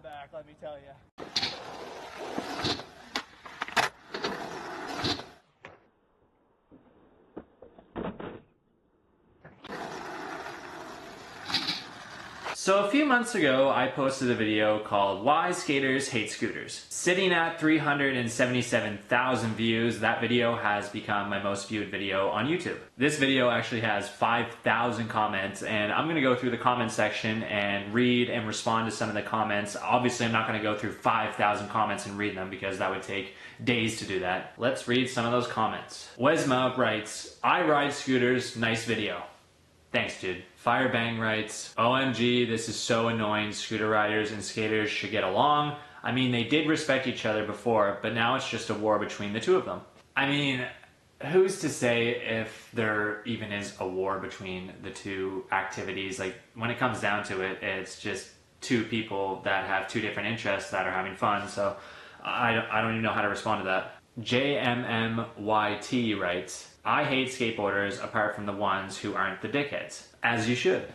my back, let me tell you. So a few months ago, I posted a video called Why Skaters Hate Scooters. Sitting at 377,000 views, that video has become my most viewed video on YouTube. This video actually has 5,000 comments, and I'm gonna go through the comment section and read and respond to some of the comments. Obviously, I'm not gonna go through 5,000 comments and read them because that would take days to do that. Let's read some of those comments. Wesma writes, I ride scooters, nice video. Thanks, dude. Firebang writes, OMG, this is so annoying. Scooter riders and skaters should get along. I mean, they did respect each other before, but now it's just a war between the two of them. I mean, who's to say if there even is a war between the two activities? Like, when it comes down to it, it's just two people that have two different interests that are having fun, so I don't even know how to respond to that. JMMYT writes, I hate skateboarders apart from the ones who aren't the dickheads. As you should.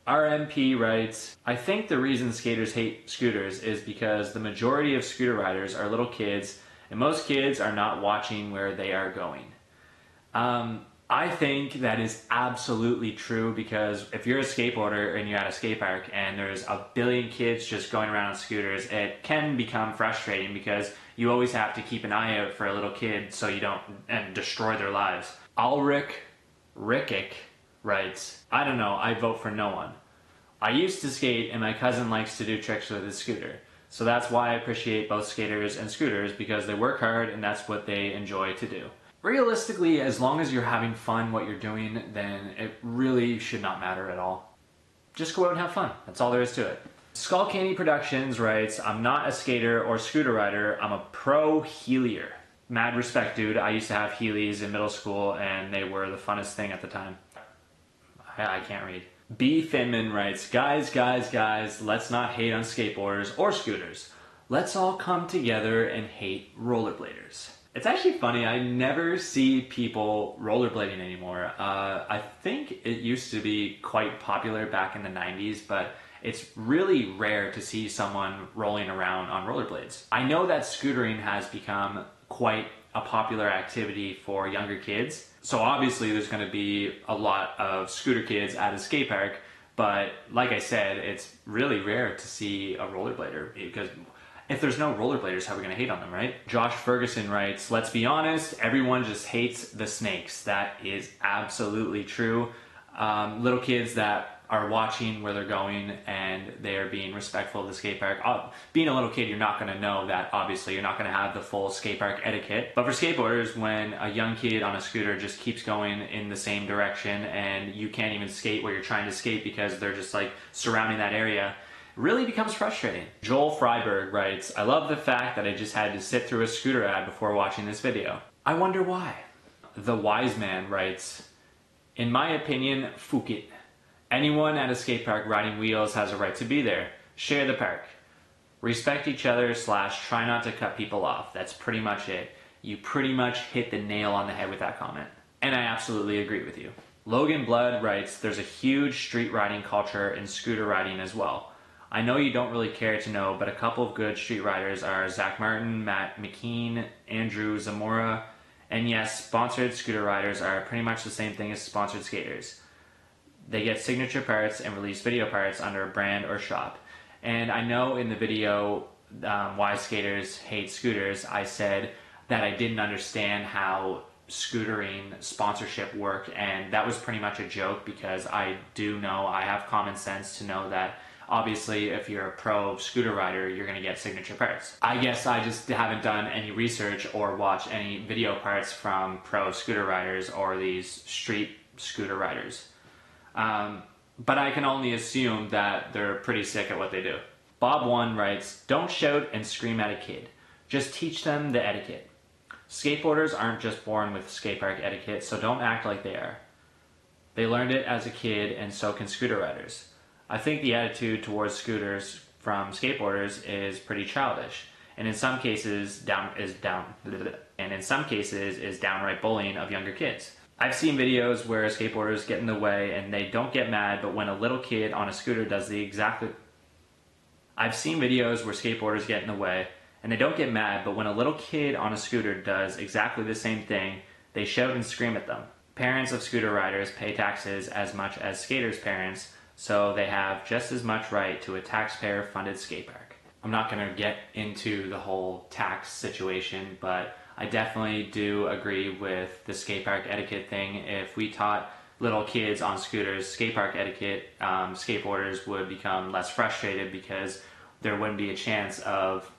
RMP writes, I think the reason skaters hate scooters is because the majority of scooter riders are little kids and most kids are not watching where they are going. I think that is absolutely true because if you're a skateboarder and you're at a skate park and there's a billion kids just going around on scooters, it can become frustrating because you always have to keep an eye out for a little kid so you don't destroy their lives. Ulrich Rickick writes, I don't know, I vote for no one. I used to skate and my cousin likes to do tricks with his scooter. So that's why I appreciate both skaters and scooters because they work hard and that's what they enjoy to do. Realistically, as long as you're having fun what you're doing, then it really should not matter at all. Just go out and have fun. That's all there is to it. Skull Candy Productions writes, I'm not a skater or scooter rider, I'm a pro Heelier. Mad respect, dude. I used to have Heelys in middle school and they were the funnest thing at the time. I can't read. B. Finman writes, guys, let's not hate on skateboarders or scooters. Let's all come together and hate rollerbladers. It's actually funny, I never see people rollerblading anymore. I think it used to be quite popular back in the 90s, but it's really rare to see someone rolling around on rollerblades. I know that scootering has become quite a popular activity for younger kids. So obviously there's going to be a lot of scooter kids at a skate park, but like I said, it's really rare to see a rollerblader because if there's no rollerbladers, how are we going to hate on them, right? Josh Ferguson writes, let's be honest, everyone just hates the snakes. That is absolutely true. Little kids that are watching where they're going and they're being respectful of the skate park. Being a little kid, you're not going to know that, obviously. You're not going to have the full skate park etiquette. But for skateboarders, when a young kid on a scooter just keeps going in the same direction and you can't even skate where you're trying to skate because they're just like surrounding that area, really becomes frustrating. Joel Freiberg writes, I love the fact that I just had to sit through a scooter ad before watching this video. I wonder why. The Wise Man writes, in my opinion, fuck it. Anyone at a skate park riding wheels has a right to be there. Share the park. Respect each other / try not to cut people off. That's pretty much it. You pretty much hit the nail on the head with that comment. And I absolutely agree with you. Logan Blood writes, there's a huge street riding culture and scooter riding as well. I know you don't really care to know, but a couple of good street riders are Zach Martin, Matt McKean, Andrew Zamora, and yes, sponsored scooter riders are pretty much the same thing as sponsored skaters. They get signature parts and release video parts under a brand or shop. And I know in the video, Why Skaters Hate Scooters, I said that I didn't understand how scootering sponsorship worked, and that was pretty much a joke because I do know, I have common sense to know that obviously if you're a pro scooter rider, you're going to get signature parts. I guess I just haven't done any research or watched any video parts from pro scooter riders or these street scooter riders. But I can only assume that they're pretty sick at what they do. Bob1 writes, don't shout and scream at a kid. Just teach them the etiquette. Skateboarders aren't just born with skate park etiquette, so don't act like they are. They learned it as a kid, and so can scooter riders. I think the attitude towards scooters from skateboarders is pretty childish, and in some cases is downright bullying of younger kids. I've seen videos where skateboarders get in the way and they don't get mad, but when a little kid on a scooter does the exact I've seen videos where skateboarders get in the way and they don't get mad, but when a little kid on a scooter does exactly the same thing, they shout and scream at them. Parents of scooter riders pay taxes as much as skaters' parents, so they have just as much right to a taxpayer-funded skate park. I'm not going to get into the whole tax situation, but I definitely do agree with the skate park etiquette thing. If we taught little kids on scooters skate park etiquette, skateboarders would become less frustrated because there wouldn't be a chance of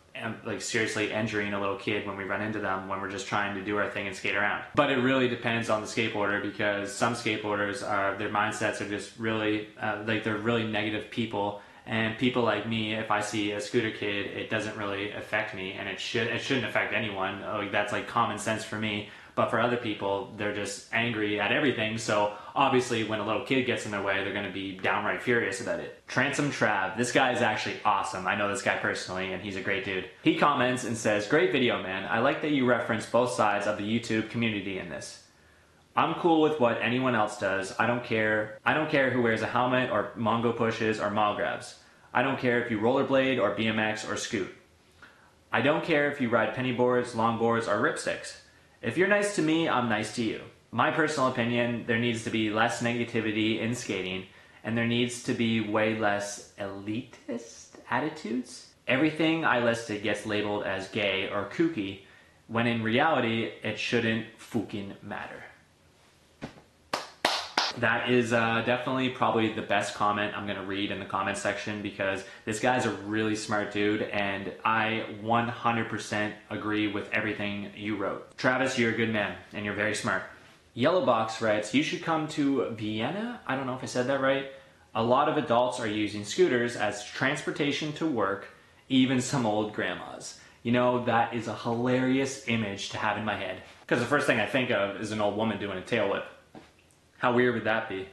like seriously injuring a little kid when we run into them when we're just trying to do our thing and skate around. But it really depends on the skateboarder, because some skateboarders are, their mindsets are just really like they're really negative people. And people like me, if I see a scooter kid, it doesn't really affect me, and it shouldn't affect anyone. Like, that's like common sense for me. But for other people, they're just angry at everything. So obviously, when a little kid gets in their way, they're going to be downright furious about it. Transom Trav, this guy is actually awesome. I know this guy personally, and he's a great dude. He comments and says, "Great video, man. I like that you reference both sides of the YouTube community in this. I'm cool with what anyone else does. I don't care. I don't care who wears a helmet or Mongo pushes or mall grabs. I don't care if you rollerblade or BMX or scoot. I don't care if you ride pennyboards, longboards, or ripsticks. If you're nice to me, I'm nice to you. My personal opinion, there needs to be less negativity in skating, and there needs to be way less elitist attitudes. Everything I listed gets labeled as gay or kooky, when in reality, it shouldn't fucking matter." That is definitely probably the best comment I'm going to read in the comment section, because this guy's a really smart dude, and I 100% agree with everything you wrote. Travis, you're a good man, and you're very smart. Yellowbox writes, "You should come to Vienna." I don't know if I said that right. "A lot of adults are using scooters as transportation to work, even some old grandmas." You know, that is a hilarious image to have in my head, because the first thing I think of is an old woman doing a tail whip. How weird would that be?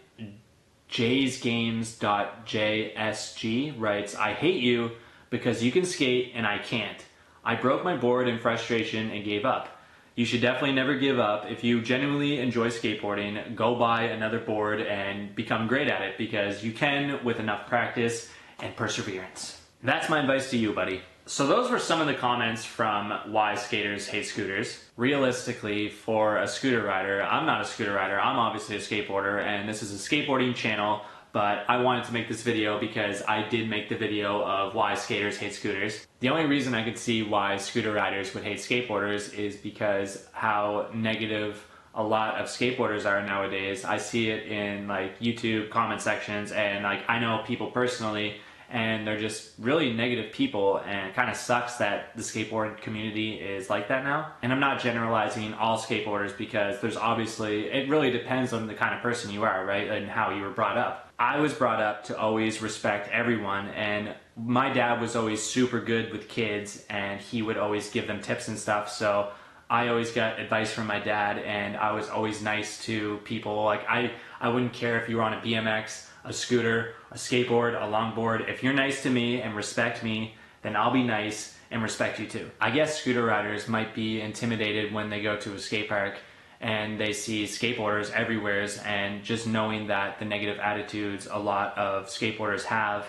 jaysgames.jsg writes, "I hate you because you can skate and I can't. I broke my board in frustration and gave up. You should definitely never give up. If you genuinely enjoy skateboarding, go buy another board and become great at it, because you can with enough practice and perseverance." That's my advice to you, buddy. So those were some of the comments from Why Skaters Hate Scooters. Realistically, for a scooter rider, I'm not a scooter rider, I'm obviously a skateboarder, and this is a skateboarding channel, but I wanted to make this video because I did make the video of Why Skaters Hate Scooters. The only reason I could see why scooter riders would hate skateboarders is because how negative a lot of skateboarders are nowadays. I see it in like YouTube comment sections, and like I know people personally, and they're just really negative people, and it kind of sucks that the skateboard community is like that now. And I'm not generalizing all skateboarders, because there's obviously, it really depends on the kind of person you are, right, and how you were brought up. I was brought up to always respect everyone, and my dad was always super good with kids, and he would always give them tips and stuff, so I always got advice from my dad, and I was always nice to people. Like I wouldn't care if you were on a BMX, a scooter, a skateboard, a longboard. If you're nice to me and respect me, then I'll be nice and respect you too. I guess scooter riders might be intimidated when they go to a skate park and they see skateboarders everywhere, and just knowing that the negative attitudes a lot of skateboarders have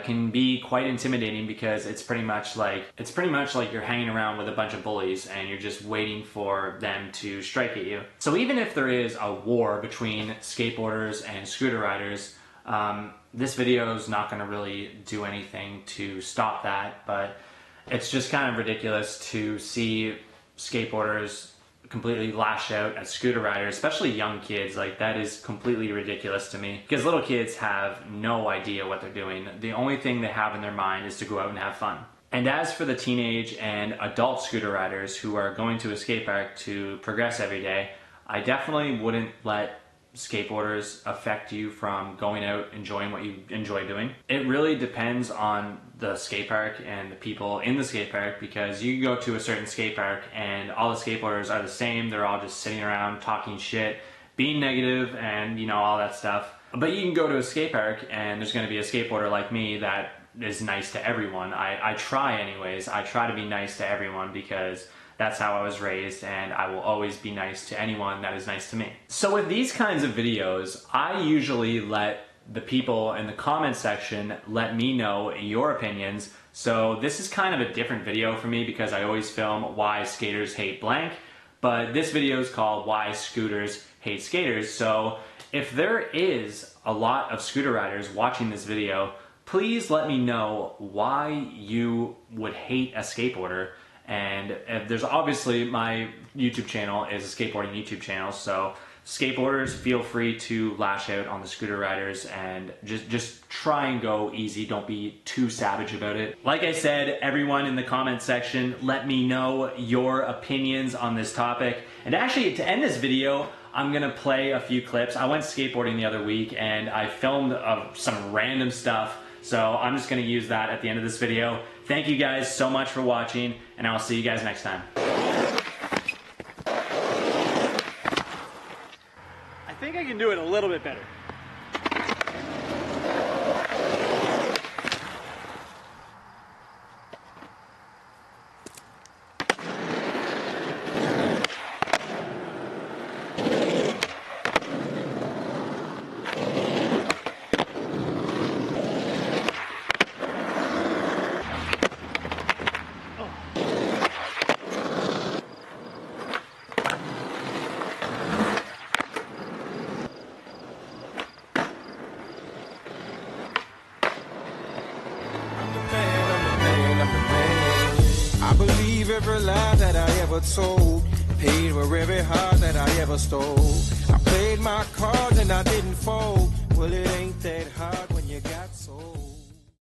can be quite intimidating, because it's pretty much like you're hanging around with a bunch of bullies and you're just waiting for them to strike at you. So even if there is a war between skateboarders and scooter riders, this video is not going to really do anything to stop that. But it's just kind of ridiculous to see skateboarders completely lash out at scooter riders, especially young kids. Like, that is completely ridiculous to me, because little kids have no idea what they're doing. The only thing they have in their mind is to go out and have fun. And as for the teenage and adult scooter riders who are going to a skate park to progress every day, I definitely wouldn't let skateboarders affect you from going out enjoying what you enjoy doing. It really depends on the skate park and the people in the skate park, because you can go to a certain skate park and all the skateboarders are the same. They're all just sitting around talking shit, being negative, and you know, all that stuff. But you can go to a skate park and there's going to be a skateboarder like me that is nice to everyone. I try anyways. I try to be nice to everyone, because that's how I was raised, and I will always be nice to anyone that is nice to me. So with these kinds of videos, I usually let the people in the comment section let me know your opinions. So this is kind of a different video for me because I always film why skaters hate blank, but this video is called why scooters hate skaters. So if there is a lot of scooter riders watching this video, please let me know why you would hate a skateboarder. And there's obviously, my YouTube channel is a skateboarding YouTube channel, so skateboarders, feel free to lash out on the scooter riders and just try and go easy. Don't be too savage about it. Like I said, everyone in the comment section, let me know your opinions on this topic. And actually, to end this video, I'm gonna play a few clips. I went skateboarding the other week and I filmed some random stuff, so I'm just gonna use that at the end of this video. Thank you guys so much for watching, and I'll see you guys next time. I think I can do it a little bit better. I believe every lie that I ever told, paid for every heart that I ever stole. I played my cards and I didn't fold. Well, it ain't that hard when you got soul.